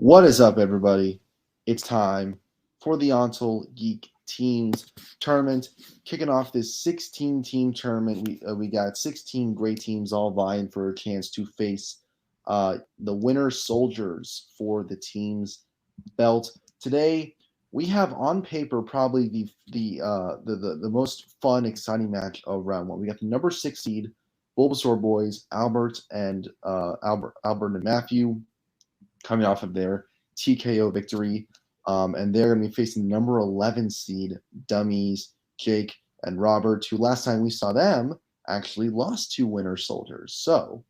What is up, everybody? It's time for the ONTL Geek Teams Tournament. Kicking off this 16-team tournament, we got 16 great teams all vying for a chance to face the winner soldiers for the team's belt. Today, we have on paper probably the most fun, exciting match of round one. We got the number 6 seed Bulbasaur Boys, Albert and Matthew, coming off of their TKO victory. And they're going to be facing the number 11 seed DUM-Es, Jake and Robert, who last time we saw them actually lost to winner soldiers. So,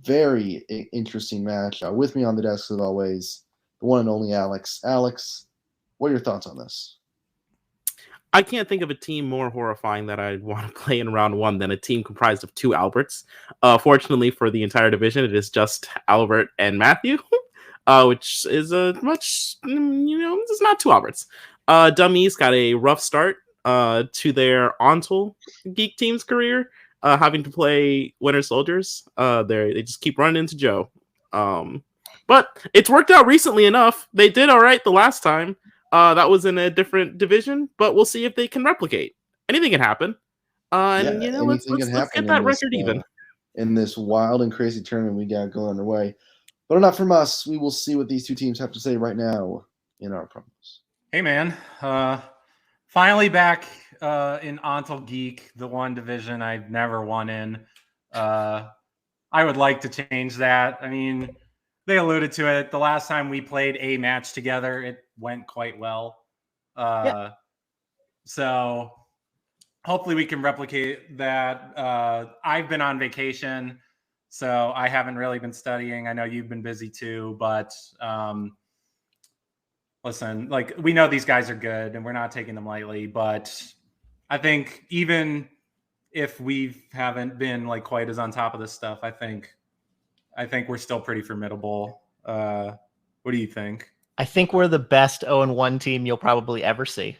very interesting match. With me on the desk, as always, the one and only Alex. Alex, what are your thoughts on this? I can't think of a team more horrifying that I'd want to play in round one than a team comprised of two Alberts. Fortunately for the entire division, it is just Albert and Matthew, which is a much, it's not two Alberts. DUM-Es got a rough start to their ONTL Geek team's career, having to play winter soldiers. They just keep running into Joe. But it's worked out recently enough. They did all right the last time. That was in a different division, but we'll see if they can replicate. Anything can happen. Let's get that record even. In this wild and crazy tournament we got going underway. But enough from us. We will see what these two teams have to say right now in our promos. Hey, man. Finally back in ONTL Geek, the one division I've never won in. I would like to change that. I mean, they alluded to it. The last time we played a match together, it went quite well. So hopefully we can replicate that. I've been on vacation, so I haven't really been studying. I know you've been busy too, but listen, like, we know these guys are good and we're not taking them lightly, but I think even if we haven't been like quite as on top of this stuff, I think we're still pretty formidable. What do you think? I think we're the best 0-1 team you'll probably ever see.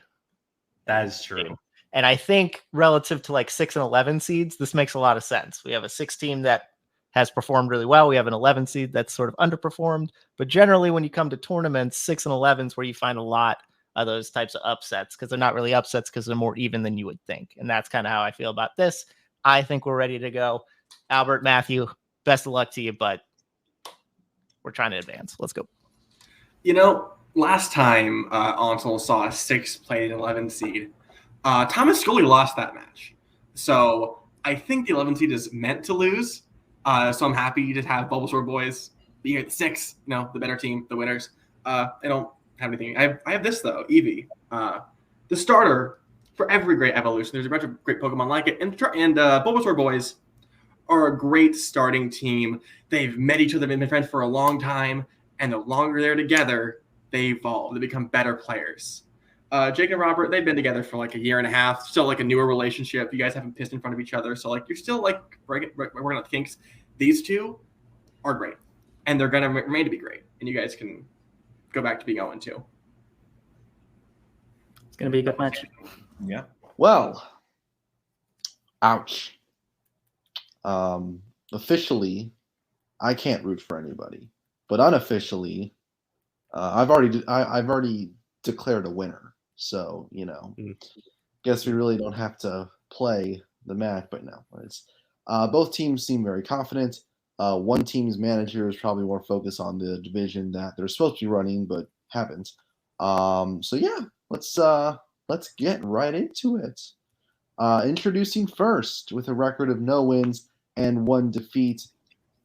That is true. And I think relative to like 6 and 11 seeds, this makes a lot of sense. We have a 6 team that has performed really well. We have an 11 seed that's sort of underperformed. But generally, when you come to tournaments, 6 and 11 is where you find a lot of those types of upsets, because they're not really upsets because they're more even than you would think. And that's kind of how I feel about this. I think we're ready to go. Albert, Matthew, best of luck to you, but we're trying to advance. Let's go. Last time ONTL saw a 6 play an 11 seed, Thomas Scully lost that match. So I think the 11 seed is meant to lose. So I'm happy to have Bulbasaur Boys be at 6, the better team, the winners. I don't have anything. I have this, though, Eevee. The starter for every great evolution. There's a bunch of great Pokemon like it. And Bulbasaur Boys are a great starting team. They've met each other, been friends for a long time, and the longer they're together, they evolve. They become better players. Jake and Robert, they've been together for like a year and a half, still like a newer relationship. You guys haven't pissed in front of each other, so like you're still like working out the kinks. These two are great, and they're gonna remain to be great, and you guys can go back to being 0-2. It's gonna be a good match. Yeah. Well, ouch. Officially, I can't root for anybody, but unofficially, I've already declared a winner. So guess we really don't have to play the match. But no, it's both teams seem very confident. One team's manager is probably more focused on the division that they're supposed to be running but haven't. So yeah, let's get right into it. Introducing first with a record of no wins and 1 defeat,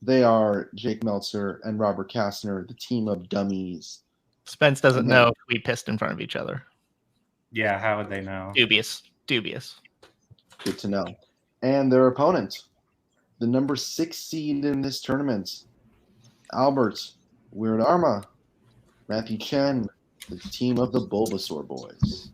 they are Jake Meltzer and Robert Kastner, the team of DUM-Es. Spence doesn't know if we pissed in front of each other. Yeah, how would they know? Dubious. Good to know. And their opponent, the number 6 seed in this tournament, Albert, Weird Arma, Matthew Chen, the team of the Bulbasaur Boys.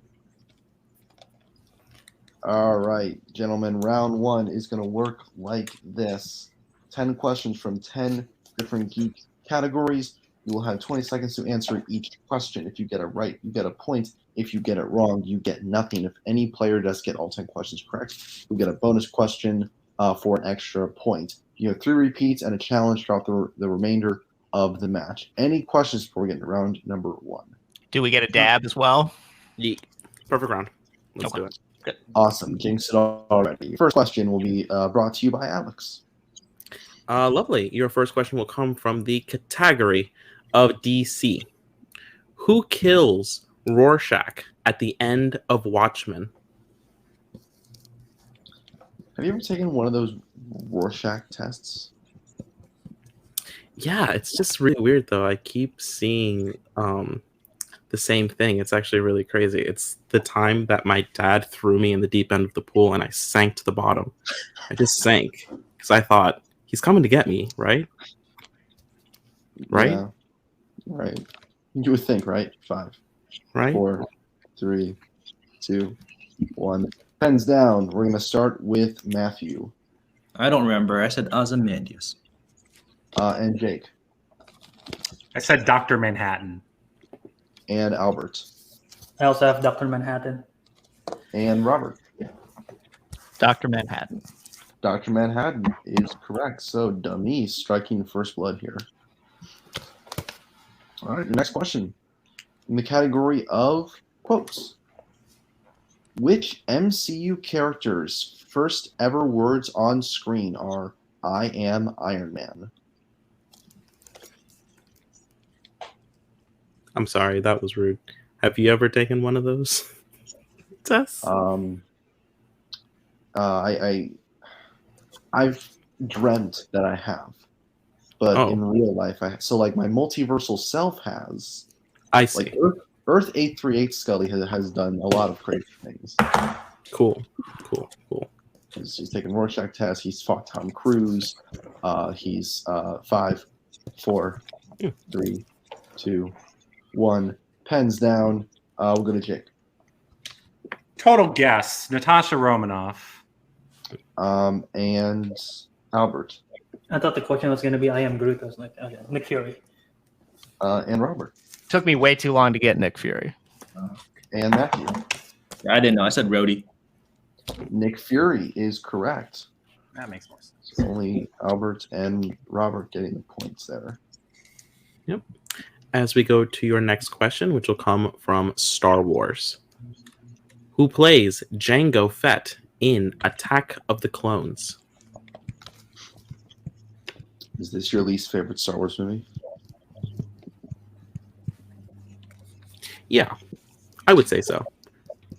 All right, gentlemen, round 1 is going to work like this. 10 questions from 10 different geek categories. You will have 20 seconds to answer each question. If you get it right, you get a point. If you get it wrong, you get nothing. If any player does get all 10 questions correct, you'll get a bonus question for an extra point. You have 3 repeats and a challenge throughout the remainder of the match. Any questions before we get into round number 1? Do we get a dab as well? Yeet. Perfect round. Let's Okay. do it. Awesome. Jinx it already. First question will be brought to you by Alex. Lovely. Your first question will come from the category of DC. Who kills Rorschach at the end of Watchmen? Have you ever taken one of those Rorschach tests? Yeah, it's just really weird though. I keep seeing the same thing. It's actually really crazy. It's the time that my dad threw me in the deep end of the pool and I sank to the bottom. I just sank because I thought he's coming to get me, right? Right? Yeah. Right. You would think, right? 5, Right? 4, 3, 2, 1. Pens down. We're going to start with Matthew I don't remember. I said Ozymandias. and Jake I said Dr. Manhattan. and Albert I also have Dr. Manhattan. and Robert. Dr. Manhattan. Dr. Manhattan is correct. So DUM-Es striking first blood here. All right, next question. In the category of quotes, which MCU characters' first ever words on screen are "I am Iron Man"? I'm sorry, that was rude. Have you ever taken one of those tests? I've dreamt that I have, but Oh. in real life, so like my multiversal self has. I see. Like Earth 838 Scully has done a lot of crazy things. Cool. He's taken Rorschach tests. He's fought Tom Cruise. He's 5, 4, 3, 2, 1. Pens down. We'll go to Jake. Total guess: Natasha Romanoff. And Albert. I thought the question was going to be I am Groot. I was like, okay, Nick Fury. And Robert. Took me way too long to get Nick Fury. And Matthew. I didn't know. I said Rhodey. Nick Fury is correct. That makes more sense. It's only Albert and Robert getting the points there. Yep. As we go to your next question, which will come from Star Wars. Who plays Jango Fett in Attack of the Clones? Is this your least favorite Star Wars movie? Yeah, I would say so.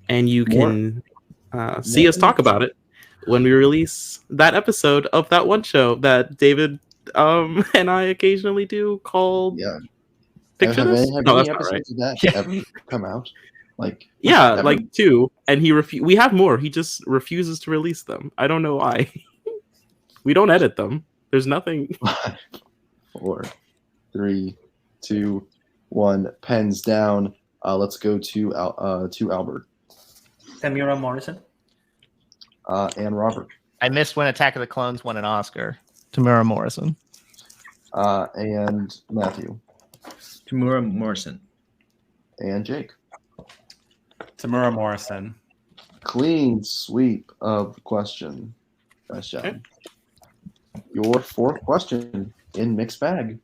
And you can see us talk about it when we release that episode of that one show that David and I occasionally do called Picture This? Have No, any that's not right. episodes of that ever come out? Like Yeah, ever? like 2. And we have more. He just refuses to release them. I don't know why. We don't edit them. There's nothing. 5, 4, 3, 2, 1. Pens down. Let's go to Albert Tamura Morrison. and Robert I missed when Attack of the Clones won an Oscar. Tamara Morrison. and Matthew Tamura Morrison. and Jake. Tamura Morrison. Clean sweep of the question. Nice job. Okay. Your fourth question in mixed bag.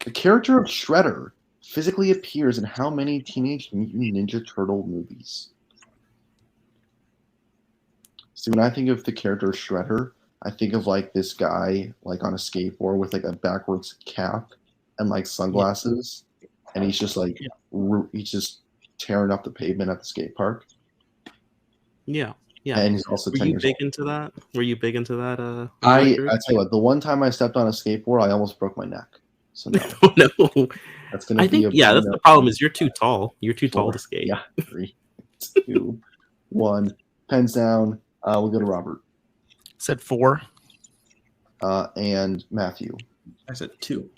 The character of Shredder physically appears in how many Teenage Mutant Ninja Turtle movies? See, when I think of the character of Shredder, I think of like this guy like on a skateboard with like a backwards cap and like sunglasses, and he's just like he's just tearing up the pavement at the skate park. Yeah. Yeah. And he's also Were 10 you years big old. into that? Were you big into that? I tell you what, the one time I stepped on a skateboard, I almost broke my neck. So no, No. that's gonna I be think that's the problem is you're too tall. You're too tall to skate. Yeah, 3, 2, 1. Pens down. We'll go to Robert Said 4. and Matthew I said 2.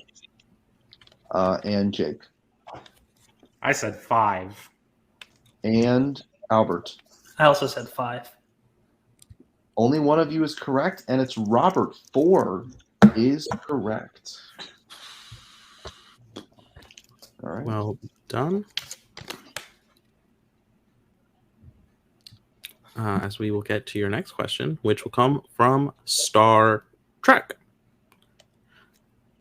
and Jake I said 5. and Albert. I also said 5. Only one of you is correct, and it's Robert. 4 is correct. All right. Well done. As we will get to your next question, which will come from Star Trek.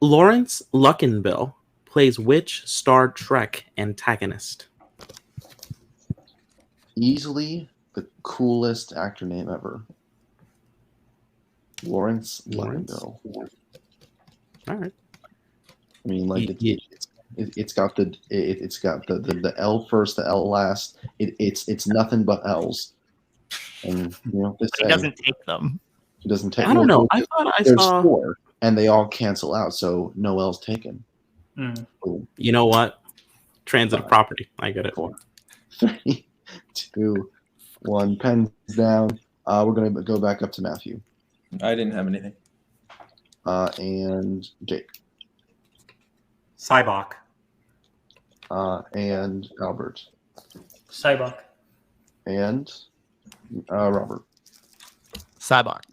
Lawrence Luckinbill plays which Star Trek antagonist? Easily the coolest actor name ever. Lawrence Luckinbill. All right. I mean, like Yeah. it's got the L first, the L last. It's nothing but L's. And He doesn't take them. He doesn't take. I don't know. Well, I thought I there's saw. 4, and they all cancel out, so no L's taken. Boom. You know what? Transitive 5, property. I get it. 4, 3, 2, 1. Pens down. We're gonna go back up to Matthew. I didn't have anything. And Jake. Cybok. And Albert. Cybok. And Robert. Cybok.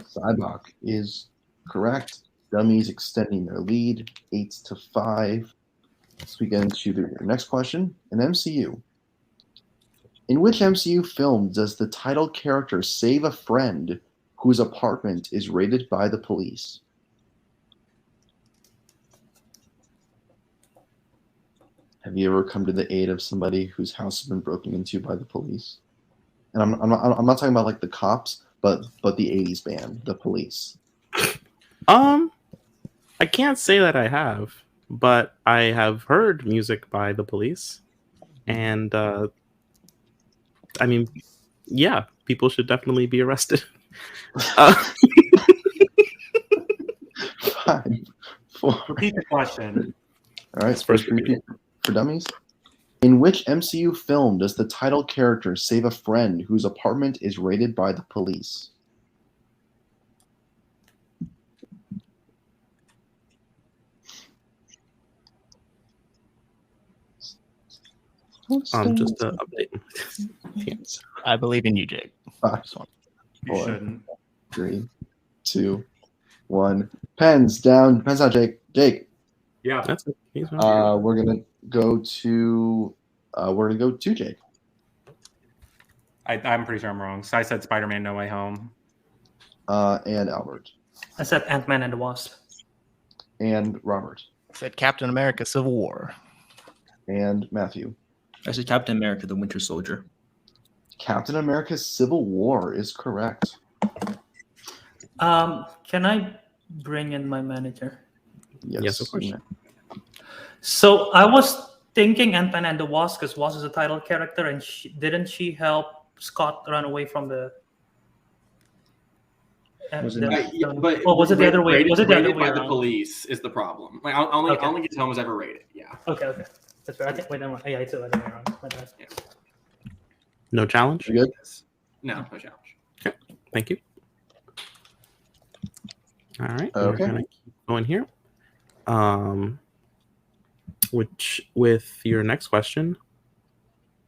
Cybok is correct. Dummies extending their lead 8-5. So we get into the next question. An MCU. In which MCU film does the title character save a friend whose apartment is raided by the police? Have you ever come to the aid of somebody whose house has been broken into by the police? And I'm not talking about like the cops, but the 80s band, the Police. I can't say that I have, but I have heard music by the Police, and I mean, yeah, people should definitely be arrested. 5, 4. Repeat the question. All right, first repeat for dummies. In which MCU film does the title character save a friend whose apartment is raided by the police? Just to update. Yes. I believe in you, Jake. 5, You 4, shouldn't. 3, 2, 1. Pens down. Pens out, Jake. Jake. Yeah. That's it. He's right. We're gonna go to Jake. I'm pretty sure I'm wrong. So I said Spider-Man No Way Home. And Albert. I said Ant-Man and the Wasp. And Robert. Said Captain America: Civil War. And Matthew. I said Captain America: The Winter Soldier. Captain America: Civil War is correct. Can I bring in my manager? Yes, of course. So I was thinking Ant-Man and the Wasp, because Wasp is a title character, and didn't she help Scott run away from the? Was it But was it the other way? Was it the other raided way by the around? police is the problem. Like only Gizmo was ever raided. Yeah. Okay. That's fair. I think. Wait, no, yeah, it's the other way around. My bad. No challenge? You good? No challenge. Okay. Thank you. All right. Okay. We're gonna keep going here. Which with your next question,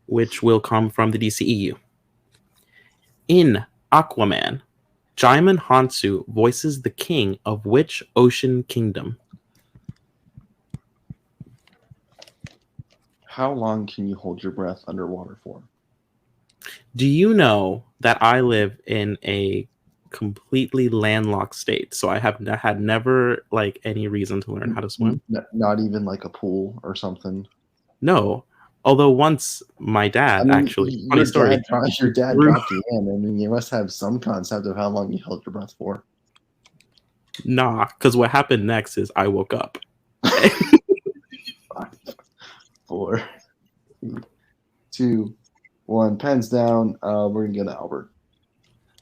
which will come from the DCEU. In Aquaman, Jaimin Hansu voices the king of which ocean kingdom? How long can you hold your breath underwater for? Do you know that I live in a completely landlocked state, so I have had never like any reason to learn how to swim? Not even like a pool or something. No, although once my dad actually, funny story. Your dad dropped you in. I mean, you must have some concept of how long you held your breath for. Nah, because what happened next is I woke up. 5, 4, 3, 2, 1. Pens down. We're gonna go to Albert.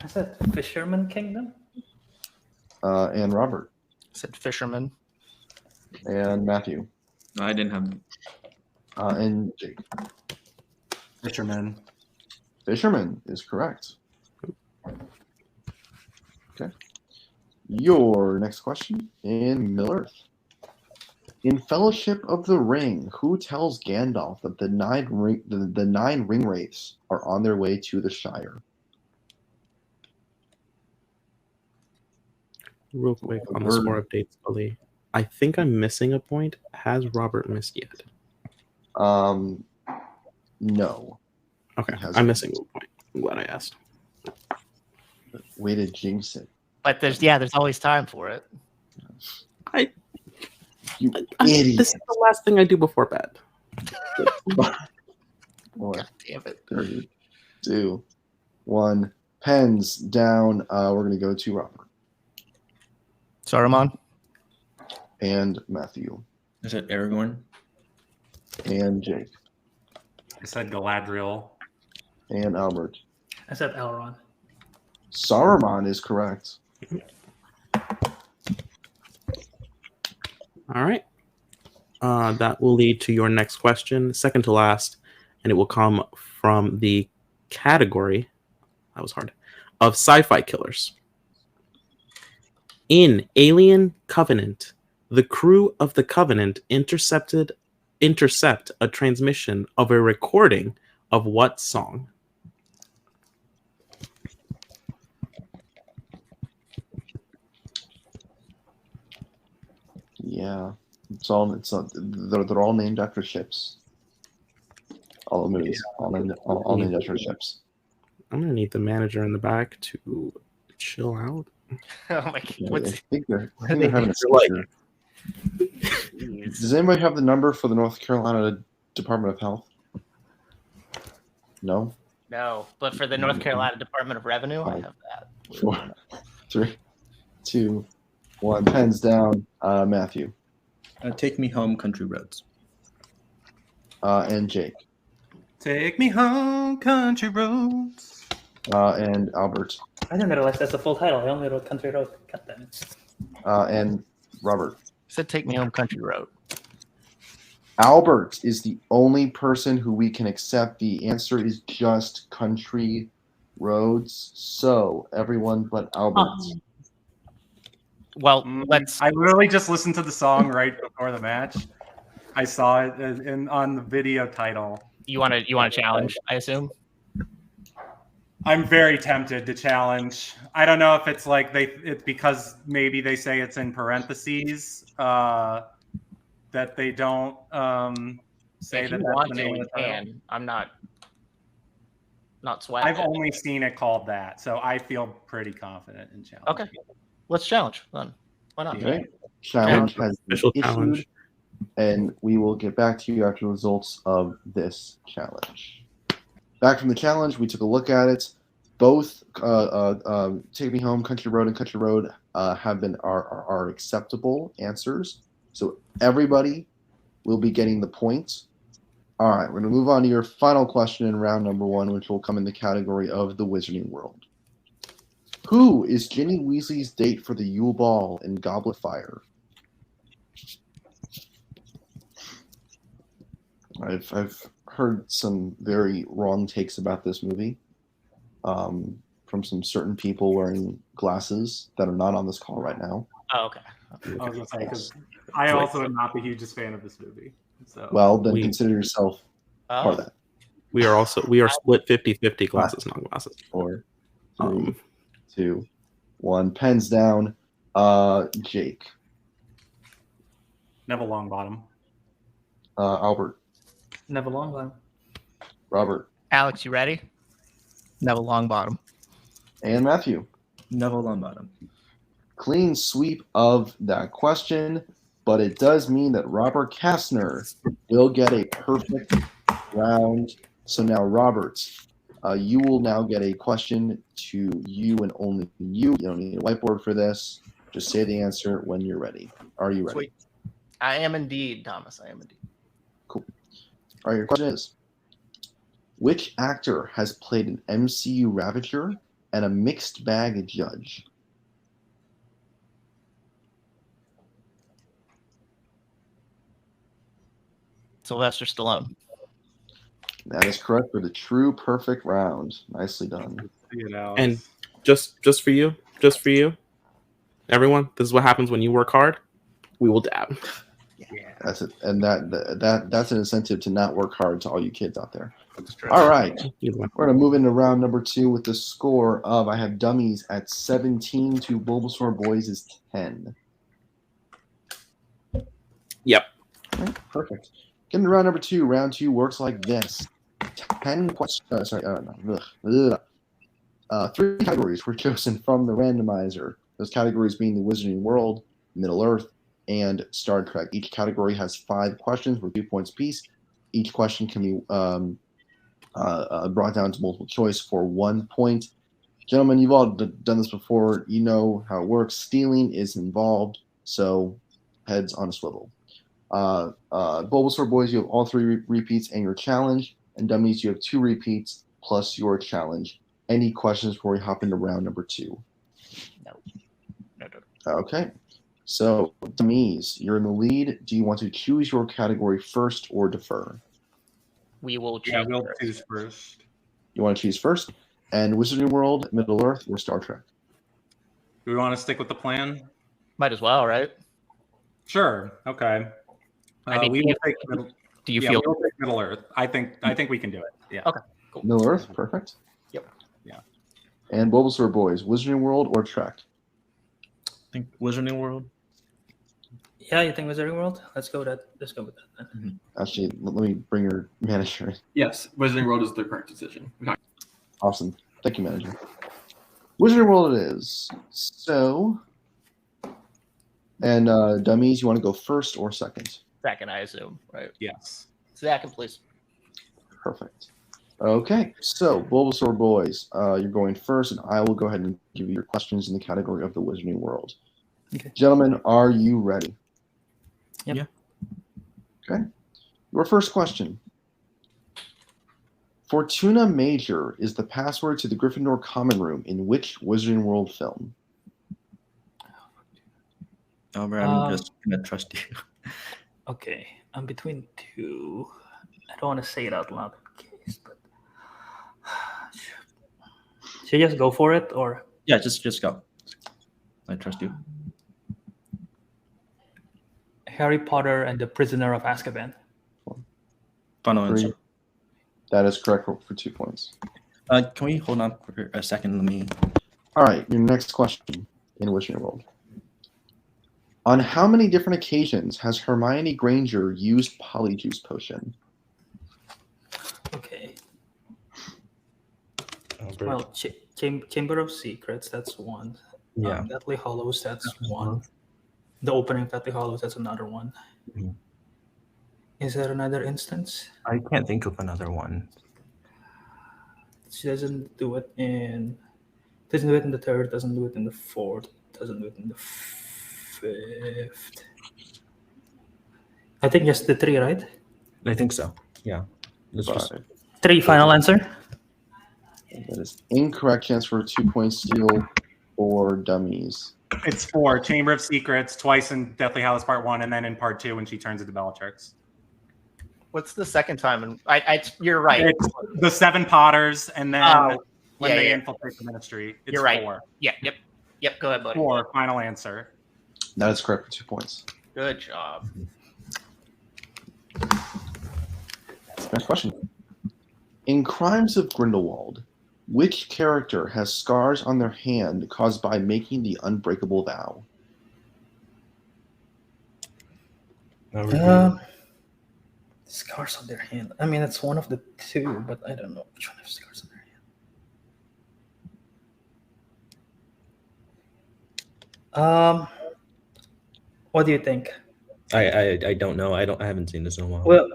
I said Fisherman Kingdom. And Robert. Said Fisherman. And Matthew. I didn't have. And Jake. Fisherman. Fisherman is correct. Okay. Your next question in Middle-earth. In Fellowship of the Ring, who tells Gandalf that the nine ring wraiths are on their way to the Shire? Real quick on the score updates, Ollie. I think I'm missing a point. Has Robert missed yet? No. Okay, I'm missing a point. I'm glad I asked. Way to jinx it. But there's always time for it. You idiot. This is the last thing I do before bed. Four, God damn it. 3, 2, 1. Pens down. We're going to go to Robert Saruman. and Matthew Is it Aragorn? and Jake I said Galadriel. and Albert. I said Elrond. Saruman is correct. All right. That will lead to your next question, second to last, and it will come from the category, that was hard, of sci-fi killers. In Alien Covenant, the crew of the Covenant intercept a transmission of a recording of what song? Yeah. They're all named after ships. All the movies. All named after ships. I'm going to need the manager in the back to chill out. Oh my God. I think they're are they- having a like- seizure. Does anybody have the number for the North Carolina Department of Health? No? No, but for the North Carolina Department of Revenue, I have that. 4, 3, 2, 1. Pens down. Matthew Take Me Home, Country Roads. and Jake Take me home, country roads. and Albert I didn't realize that's a full title. I only wrote Country Road. God damn it. and Robert. Said "Take Me Home, Country Road." Albert is the only person who we can accept. The answer is just country roads. So everyone but Albert. Well, let's. I literally just listened to the song right before the match. I saw it on the video title. You want to challenge? I assume. I'm very tempted to challenge. I don't know if it's like it's because maybe they say it's in parentheses that they don't say If that you that's want the to, name you of the title. can. I'm not sweating. I've only seen it called that, so I feel pretty confident in challenge. Okay. Let's challenge then. Why not? Okay. Challenge has been Official issued, challenge. and we will get back to you after the results of this challenge. Back from the challenge, we took a look at it. Both Take Me Home, Country Road, and Country Road are acceptable answers. So everybody will be getting the points. All right, we're going to move on to your final question in round number 1, which will come in the category of the Wizarding World. Who is Ginny Weasley's date for the Yule Ball in Goblet Fire? I've heard some very wrong takes about this movie from some certain people wearing glasses that are not on this call right now. Oh, okay. I was gonna say, 'cause I also am not the hugest fan of this movie. So Well, then We- consider yourself part of that. We are split 50-50 glasses, non-glasses. 4, 3, Um, 2, 1. Pens down. Jake, Neville Longbottom. Albert, Never long one. Robert, Alex, you ready? Neville Longbottom. and Matthew. Neville Longbottom. Clean sweep of that question, but it does mean that Robert Kastner will get a perfect round. So now, Robert, you will now get a question to you and only you. You don't need a whiteboard for this. Just say the answer when you're ready. Are you ready? Sweet. I am indeed, Thomas. I am indeed. Cool. All right, your question is, which actor has played an MCU Ravager and a mixed bag judge? Sylvester Stallone. That is correct for the true perfect round. Nicely done. You know, And just for you, everyone, this is what happens when you work hard. We will dab. yeah. That's it. And that's an incentive to not work hard to all you kids out there. All right. We're going to move into round number 2 with the score of I have dummies at 17 to Bulbasaur Boys is 10. Yep. Okay, perfect. Getting to round number 2. Round 2 works like this. 10 questions. 3 categories were chosen from the randomizer. Those categories being the Wizarding World, Middle Earth, and Star Trek. Each category has 5 questions worth 2 points apiece. Each question can be brought down to multiple choice for 1 point. Gentlemen, you've all done this before. You know how it works. Stealing is involved, so heads on a swivel. Bulbasaur Boys, you have all 3 repeats and your challenge. And Dummies, you have 2 repeats plus your challenge. Any questions before we hop into round number 2? No. Okay. So, Dummies, you're in the lead. Do you want to choose your category first or defer? We will choose. Yeah, we'll first. choose first. You want to choose first? And Wizarding World, Middle Earth, or Star Trek? Do we want to stick with the plan? Might as well, right? Sure. Okay. I mean, we will take Do you yeah, feel? we'll take Middle Earth. I think we can do it. Yeah. Okay. Cool. Middle Earth, perfect. Yep. Yeah. And Bulbasaur Boys, Wizarding World or Trek? I think Wizarding World. Yeah, you think Wizarding World? Let's go with that then. Actually, let me bring your manager in. Yes, Wizarding World is the correct decision. Awesome. Thank you, manager. Wizarding World it is. So, and Dummies, you want to go first or second? Second, I assume, right? Yes. Second, please. Perfect. Okay, so Bulbasaur Boys, you're going first, and I will go ahead and give you your questions in the category of the Wizarding World. Okay. Gentlemen, are you ready? Yep. Yeah. Okay. Your first question. Fortuna Major is the password to the Gryffindor common room in which Wizarding World film? Albert, I'm just gonna trust you. Okay, I'm between 2. I don't want to say it out loud in case, but should I just go for it or? Yeah, just go. I trust you. Harry Potter and the Prisoner of Azkaban. Final Three. answer. That is correct for 2 points. Can we hold on for a second? Let me. All right, your next question in Wizarding World. On how many different occasions has Hermione Granger used Polyjuice Potion? Okay. Well, Chamber of Secrets, that's 1. Yeah. Deathly Hallows, that's 1. The opening of Deathly Hallows, that's another 1. Mhm. Is there another instance? I can't think of another one. She doesn't do it in the 3rd, doesn't do it in the 4th, doesn't do it in the 5th. I think just the 3, right? I think so. Yeah. Let's just. 5. 3, final answer. That is incorrect. Chance for a 2-point steal for Dummies. It's 4. Chamber of Secrets, twice in Deathly Hallows Part 1, and then in Part 2 when she turns into Bellatrix. What's the second time? And you're right. It's the 7 Potters, and then when yeah, they yeah. infiltrate the Ministry. It's You're right. 4. Yeah. Yep. Go ahead, buddy. 4, final answer. That is correct for 2 points. Good job. Next question. In Crimes of Grindelwald, which character has scars on their hand caused by making the Unbreakable Vow? Scars on their hand. I mean, it's one of the 2, but I don't know which one has scars on their hand. What do you think? I don't know. I haven't seen this in a while. Well,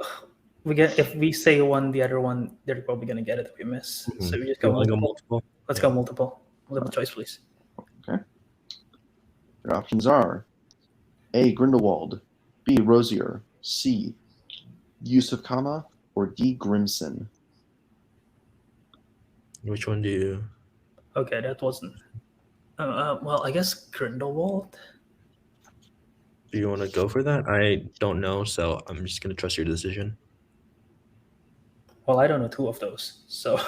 if we say one, the other one, they're probably gonna get it if we miss. Mhm. So we just go You wanna multiple. Let's go multiple. Multiple choice, please. Your options are A. Grindelwald, B. Rosier, C. Yusuf Kama, or D. Grimson. Which one do you? Okay, that wasn't. Well, I guess Grindelwald. Do you want to go for that? I don't know, so I'm just gonna trust your decision. Well, I don't know 2 of those, so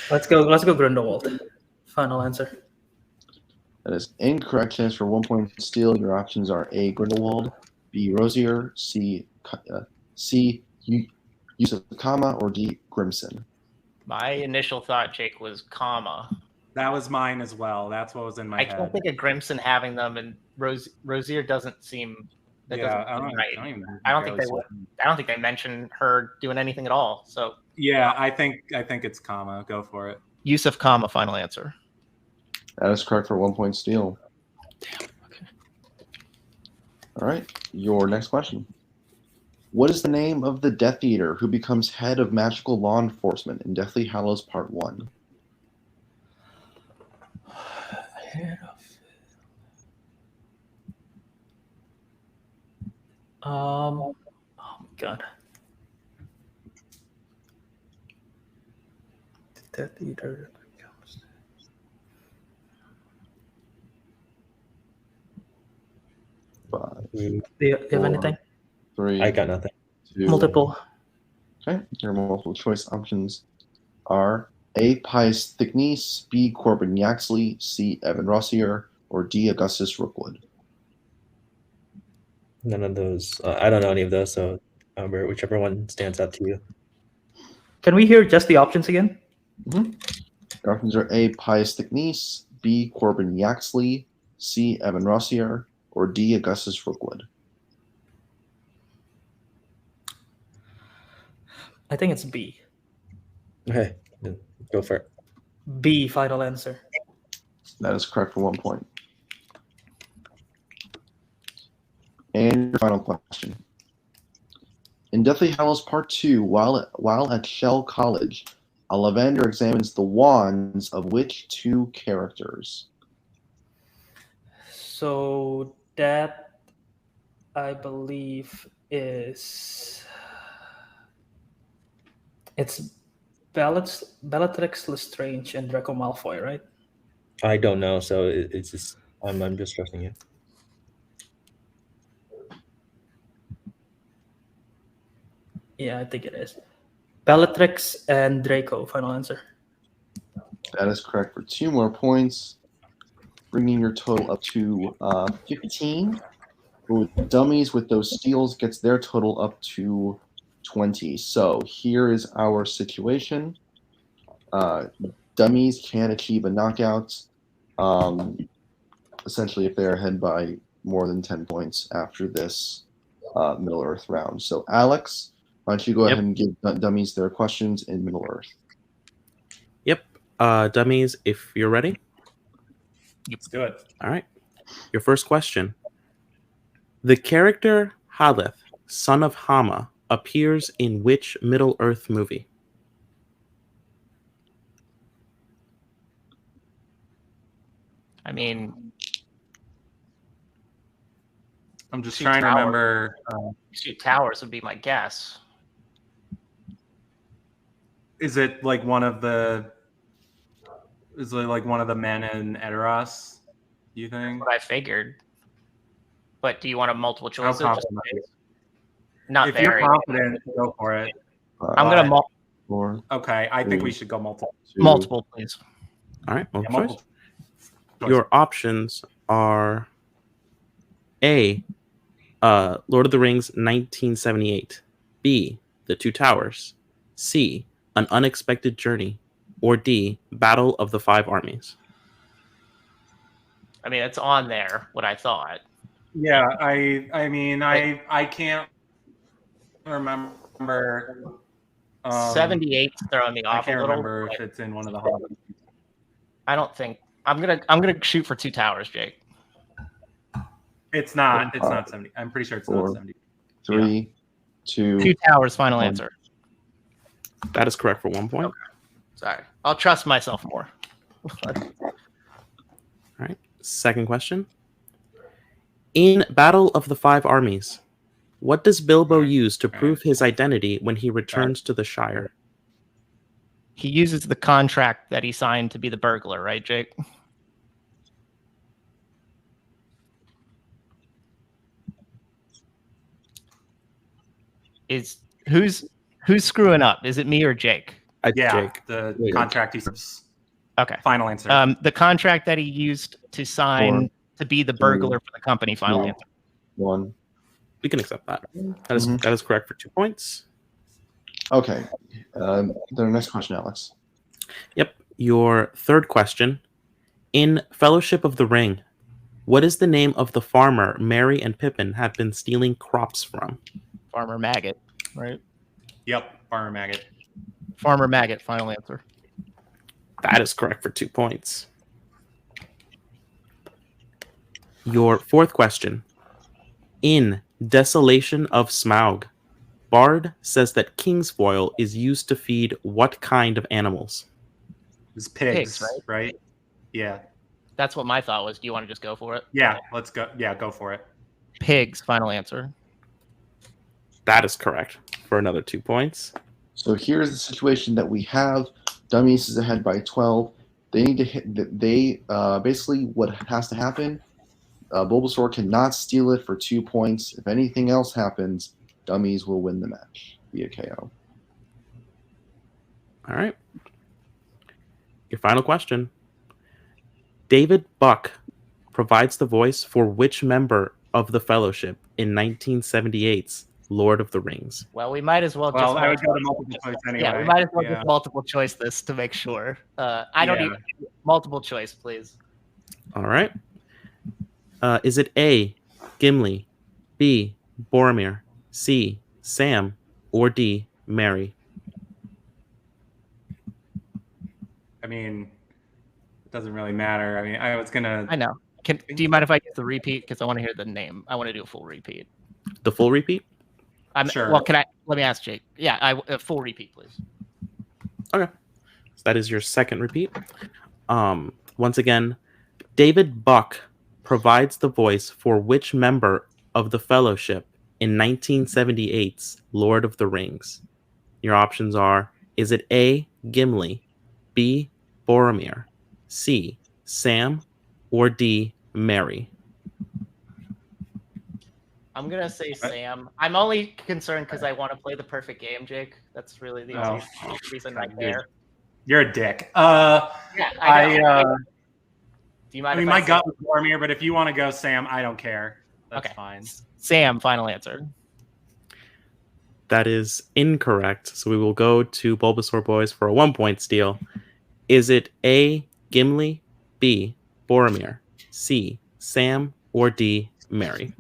let's go Grindelwald. Final answer. That is incorrect. Chance for 1-point steal. Your options are A. Grindelwald, B. Rosier, C. Yusuf Kama, or D. Grimson. My initial thought, Jake, was comma. That was mine as well. That's what was in my I head. can't think of Grimson having them, and Rosier doesn't seem. That Yeah, doesn't seem right. I don't think they would. I don't think they mentioned her doing anything at all. So Yeah, I think it's comma. Go for it. Yusuf Kama, final answer. That is correct for 1-point steal. Damn. Okay. All right, your next question. What is the name of the Death Eater who becomes head of magical law enforcement in Deathly Hallows Part 1? Oh my god. The Death Eater. 5, Mm, Do you have Four. anything? 3, I got nothing. 2. Multiple. Okay, your multiple choice options are A. Pius Thickniece, B. Corbin Yaxley, C. Evan Rossier, or D. Augustus Rookwood. None of those. I don't know any of those, so Albert, whichever one stands out to you. Can we hear just the options again? The options are A. Pius Thickniece, B. Corbin Yaxley, C. Evan Rossier, or D. Augustus Rookwood. I think it's B. Okay, then go for it. B, final answer. That is correct for 1 point. And your final question. In Deathly Hallows Part 2, while at Shell Cottage, Ollivander examines the wands of which 2 characters? So that, I believe, it's Bellatrix Lestrange and Draco Malfoy, right? I don't know, so it's just I'm just trusting you. Yeah, I think it is. Bellatrix and Draco, final answer. That is correct for 2 more points, bringing your total up to 15. With dummies with those steals gets their total up to 20. So here is our situation. Dummies can achieve a knockout, essentially if they're ahead by more than 10 points after this Middle Earth round. So Alex, why don't you go ahead and give dummies their questions in Middle Earth? Yep. Dummies, if you're ready. Let's do it. All right. Your first question. The character Haleth, son of Hama, appears in which Middle Earth movie? I mean, I'm just Two trying to Towers. remember. Two Towers would be my guess. Is it like one of the? Is it like one of the men in Edoras? Do you think? What I figured. But do you want a multiple How choice? confident are you? Not If very. you're confident, go for it. I'm gonna 4, Okay, I think we 3, should go multiple. 2, multiple, please. All right. Yeah, Multiple choice. multiple choice. Your options are A, Lord of the Rings 1978, B, The Two Towers, C, An Unexpected Journey, or D, Battle of the Five Armies. I mean, it's on there, what I thought. Yeah, I mean, I can't remember. 78 throwing me I off a can't little. remember if it's in one of the Hobbits. I don't think I'm gonna shoot for Two Towers, Jake. It's not. It's not 70. I'm pretty sure it's 4, not 70. 3, 2. Two Towers, final answer. That is correct for 1 point. Okay. Sorry, I'll trust myself more. All right. Second question. In Battle of the Five Armies, what does Bilbo use to prove his identity when he returns to the Shire? He uses the contract that he signed to be the burglar, right, Jake? Who's screwing up? Is it me or Jake? Yeah, Jake. the Wait. contract he serves. Okay. Final answer. The contract that he used to sign to be the burglar for the company. Final 2, answer. 1. We can accept that. That is correct for 2 points. Okay. The next question, Alex. Yep. Your third question. In Fellowship of the Ring, what is the name of the farmer Merry and Pippin have been stealing crops from? Farmer Maggot, right? Yep, Farmer Maggot. Farmer Maggot. Final answer. That is correct for 2 points. Your fourth question. In Desolation of Smaug, Bard says that Kingsfoil is used to feed what kind of animals? It's pigs, Pigs, right? Yeah. That's what my thought was. Do you want to just go for it? Yeah, let's go. Yeah, go for it. Pigs. Final answer. That is correct for another 2 points. So here's the situation that we have. Dummies is ahead by 12. They need to hit. They basically what has to happen. Bulbasaur cannot steal it for 2 points. If anything else happens, Dummies will win the match via KO. All right. Your final question. David Buck provides the voice for which member of the Fellowship in 1978's Lord of the Rings? Well, we might as well just. Well, I would go to multiple choice anyway. Yeah, we might as well just multiple choice this to make sure. I don't need multiple choice, please. All right. Is it A, Gimli, B, Boromir, C, Sam, or D, Mary? I mean, it doesn't really matter. I mean, I was gonna. I know. Do you mind if I get the repeat? Because I want to hear the name. I want to do a full repeat. The full repeat? Sure. Well, let me ask Jake. Yeah, a full repeat, please. Okay. So that is your second repeat. Once again, David Buck provides the voice for which member of the Fellowship in 1978's Lord of the Rings? Your options are: is it A, Gimli, B, Boromir, C, Sam, or D, Mary? I'm gonna say Sam. I'm only concerned because I want to play the perfect game, Jake. That's really the only reason right there. You're a dick. Yeah, I know. Do you mind? I mean, my gut was Boromir, but if you want to go Sam, I don't care. That's fine. Sam, final answer. That is incorrect. So we will go to Bulbasaur Boys for a 1 point steal. Is it A, Gimli, B, Boromir, C, Sam, or D, Mary?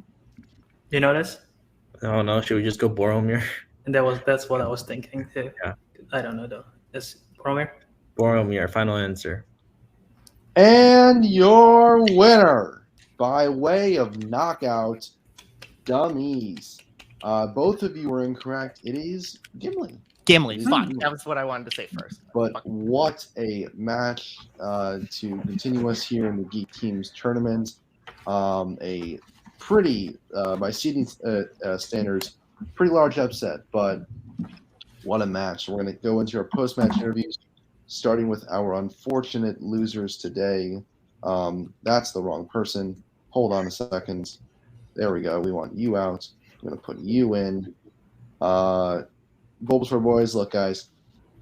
You know this? Oh no, should we just go Boromir? And that's what I was thinking too. Yeah. I don't know though. Is Boromir? Boromir, final answer. And your winner, by way of knockout, Dummies. Both of you were incorrect. It is Gimli. Gimli, fuck. That was what I wanted to say first. But what a match to continue us here in the Geek Teams tournament. A pretty, by seeding standards, pretty large upset, but what a match. We're going to go into our post-match interviews, starting with our unfortunate losers today. That's the wrong person. Hold on a second. There we go. We want you out. I'm going to put you in. Bulbasaur Boys, look, guys.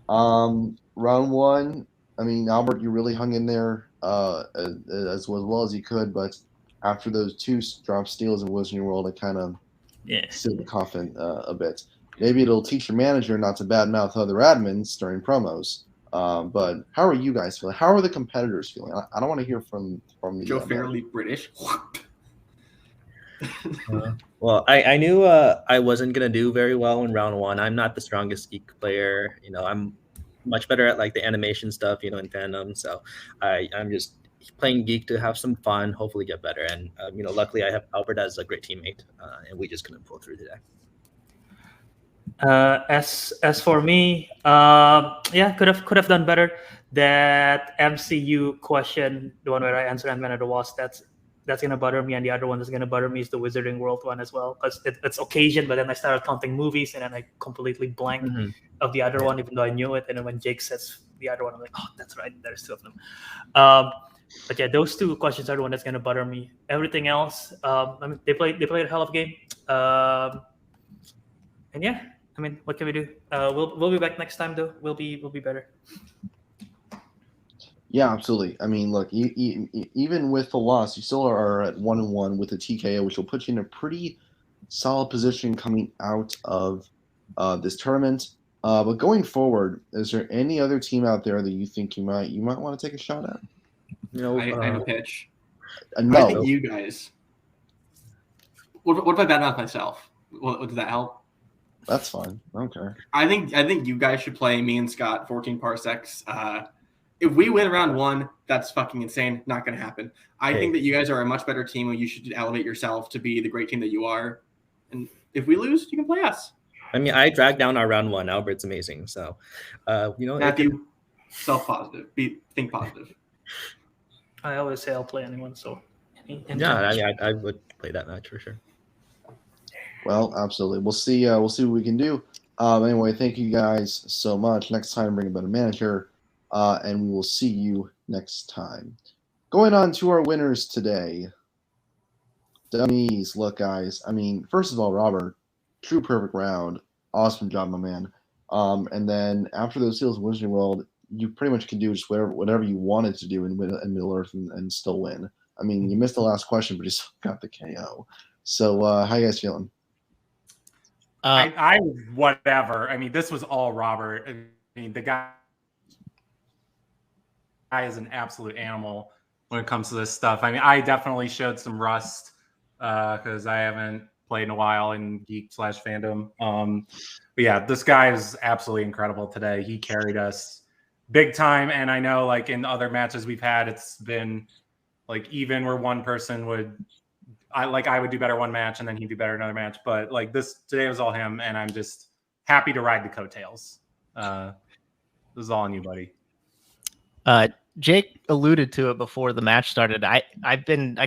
Round one, I mean, Albert, you really hung in there as well as you could, but after those two drop steals in Wizarding World, it kind of sealed the coffin a bit. Maybe it'll teach your manager not to badmouth other admins during promos. But how are you guys feeling? How are the competitors feeling? I don't want to hear from the Joe Fairley British. Well, I knew I wasn't gonna do very well in round one. I'm not the strongest Geek player. You know, I'm much better at like the animation stuff, you know, in fandom. So I'm just playing Geek to have some fun, hopefully get better. And you know, luckily I have Albert as a great teammate, and we just couldn't pull through today. As for me, could have done better. That MCU question, the one where I answered Ant-Man and the Wasp, that's gonna bother me, and the other one that's gonna bother me is the Wizarding World one as well, because it's occasion. But then I started counting movies, and then I completely blanked of the other one, even though I knew it. And then when Jake says the other one, I'm like, oh, that's right, there's two of them. But yeah, those two questions are the one that's gonna bother me. Everything else, I mean, they played a hell of a game, and yeah. I mean, what can we do? We'll be back next time, though. We'll be better. Yeah, absolutely. I mean, look, even with the loss, you still are at 1-1 with a TKO, which will put you in a pretty solid position coming out of this tournament. But going forward, is there any other team out there that you think you might want to take a shot at? You know, I have a pitch. No. I think you guys. What if I badmouth myself? Does that help? That's fine. I don't care. I think you guys should play me and Scott 14 parsecs if we win round 1, that's fucking insane. Not going to happen. I think that you guys are a much better team, and you should elevate yourself to be the great team that you are. And if we lose, you can play us. I mean, I dragged down our round 1. Albert's amazing. So, Matthew, self-positive. Think positive. I always say I'll play anyone. So I would play that match for sure. Well, absolutely. We'll see what we can do. Anyway, thank you guys so much. Next time, bring a better manager, and we will see you next time. Going on to our winners today. DUM-Es. Look, guys. I mean, first of all, Robert, true perfect round. Awesome job, my man. And then after those seals in Wizarding World, you pretty much can do just whatever you wanted to do in Middle Earth and still win. I mean, you missed the last question, but you still got the KO. So, how you guys feeling? I whatever. I mean, this was all Robert. I mean, the guy is an absolute animal when it comes to this stuff. I mean, I definitely showed some rust because I haven't played in a while in Geek/fandom. But yeah, this guy is absolutely incredible today. He carried us big time, and I know like in other matches we've had, it's been like even where one person would. I would do better one match and then he'd do better another match. But like this today was all him, and I'm just happy to ride the coattails. This is all on you, buddy. Jake alluded to it before the match started. I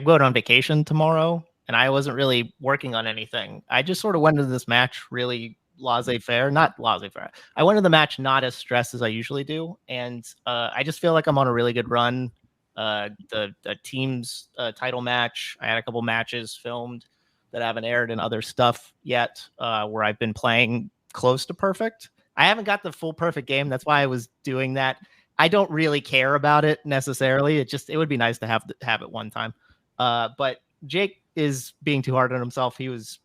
go out on vacation tomorrow, and I wasn't really working on anything. I just sort of went into this match really laissez-faire, not laissez-faire. I went into the match not as stressed as I usually do, and I just feel like I'm on a really good run. The team's title match, I had a couple matches filmed that haven't aired and other stuff yet where I've been playing close to perfect. I haven't got the full perfect game. That's why I was doing that. I don't really care about it necessarily. It would be nice to have it one time. But Jake is being too hard on himself. He was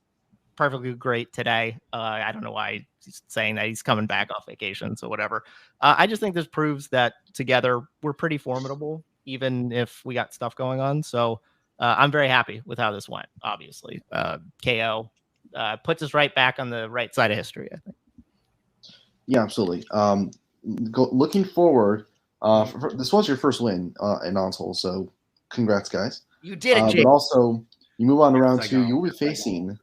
perfectly great today. I don't know why he's saying that. He's coming back off vacation, so whatever. I just think this proves that together we're pretty formidable, even if we got stuff going on. So I'm very happy with how this went, obviously. KO puts us right back on the right side of history, I think. Yeah, absolutely. Looking forward, this was your first win in ONTL, so congrats, guys. You did it, Jake. But also, you move on to round 2. You will be facing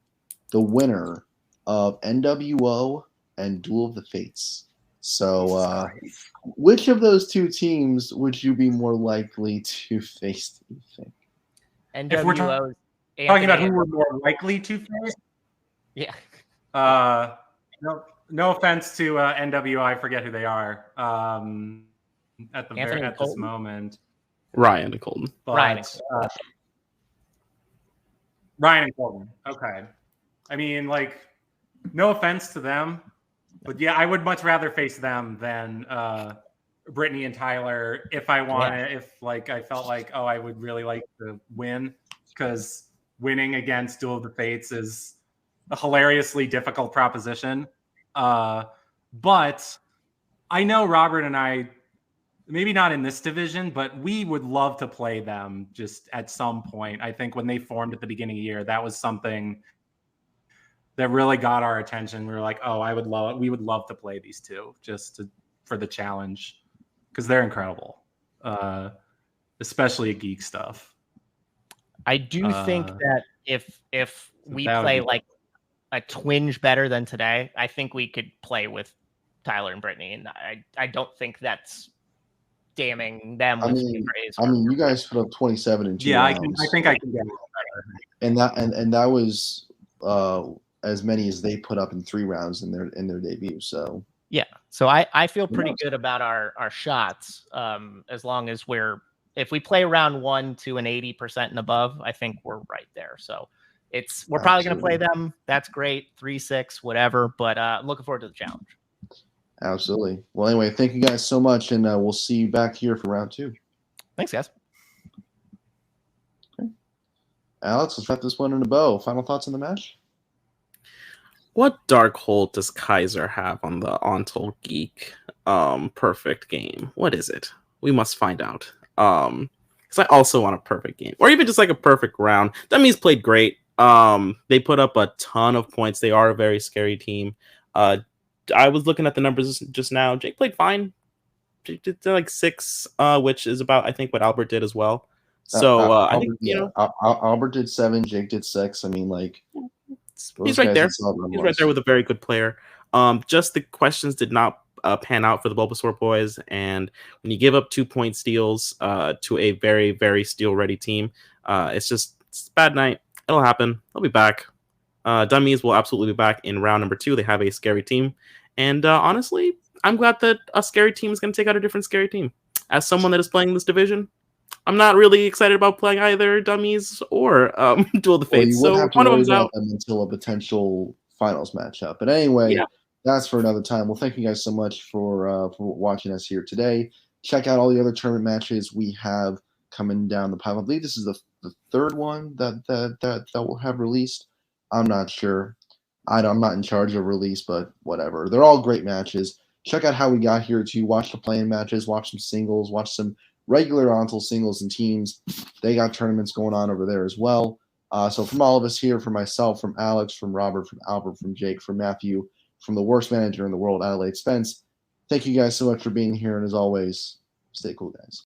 the winner of NWO and Duel of the Fates. So, which of those two teams would you be more likely to face, do you think? NWO. If we're talking about who we're more likely to face? Yeah. No offense to NWO, I forget who they are at this moment. Ryan and Colton. But, Ryan and Colton. Okay. I mean, like, no offense to them, but yeah, I would much rather face them than Brittany and Tyler if I wanted. If like I felt like, I would really like to win, because winning against Duel of the Fates is a hilariously difficult proposition. But I know Robert and I, maybe not in this division, but we would love to play them just at some point. I think when they formed at the beginning of the year, that was something that really got our attention. We were like, we would love to play these two for the challenge, because they're incredible, especially at Geek stuff. I do think that if we play like a twinge better than today, I think we could play with Tyler and Brittany, and I don't think that's damning them with praise. I mean, you guys put up 27 in 2 rounds. I think I can get it better. And that was as many as they put up in 3 rounds in their debut. So yeah, so I feel pretty good about our shots. As long as if we play round 1 to an 80% and above, I think we're right there. So we're probably going to play them. That's great. 3-6, whatever. But I'm looking forward to the challenge. Absolutely. Well, anyway, thank you guys so much, and we'll see you back here for round 2. Thanks, guys. Okay. Alex, let's wrap this one in a bow. Final thoughts on the match? What dark hole does Kaiser have on the ONTL Geek perfect game? What is it? We must find out. Because I also want a perfect game, or even just like a perfect round. That means played great. They put up a ton of points. They are a very scary team. I was looking at the numbers just now. Jake played fine. did like 6, which is about I think what Albert did as well. So I think Albert did 7, Jake did 6. I mean, like he's right there. He's right there with a very good player. Just the questions did not pan out for the Bulbasaur boys, and when you give up 2-point steals to a very, very steal-ready team, it's a bad night. It'll happen. They'll be back. DUM-Es will absolutely be back in round number 2. They have a scary team, and honestly, I'm glad that a scary team is going to take out a different scary team. As someone that is playing this division, I'm not really excited about playing either DUM-Es or Duel of the Fates. You would have to one of worry them's about out. them until a potential finals matchup. But anyway, that's for another time. Well, thank you guys so much for watching us here today. Check out all the other tournament matches we have coming down the pipe. I believe this is the third one that we'll have released. I'm not sure. I'm not in charge of release, but whatever. They're all great matches. Check out how we got here to watch the play-in matches, watch some singles, watch some regular ONTL singles and teams. They got tournaments going on over there as well. So from all of us here, from myself, from Alex, from Robert, from Albert, from Jake, from Matthew, from the worst manager in the world, Adelaide Spence, thank you guys so much for being here. And as always, stay cool, guys.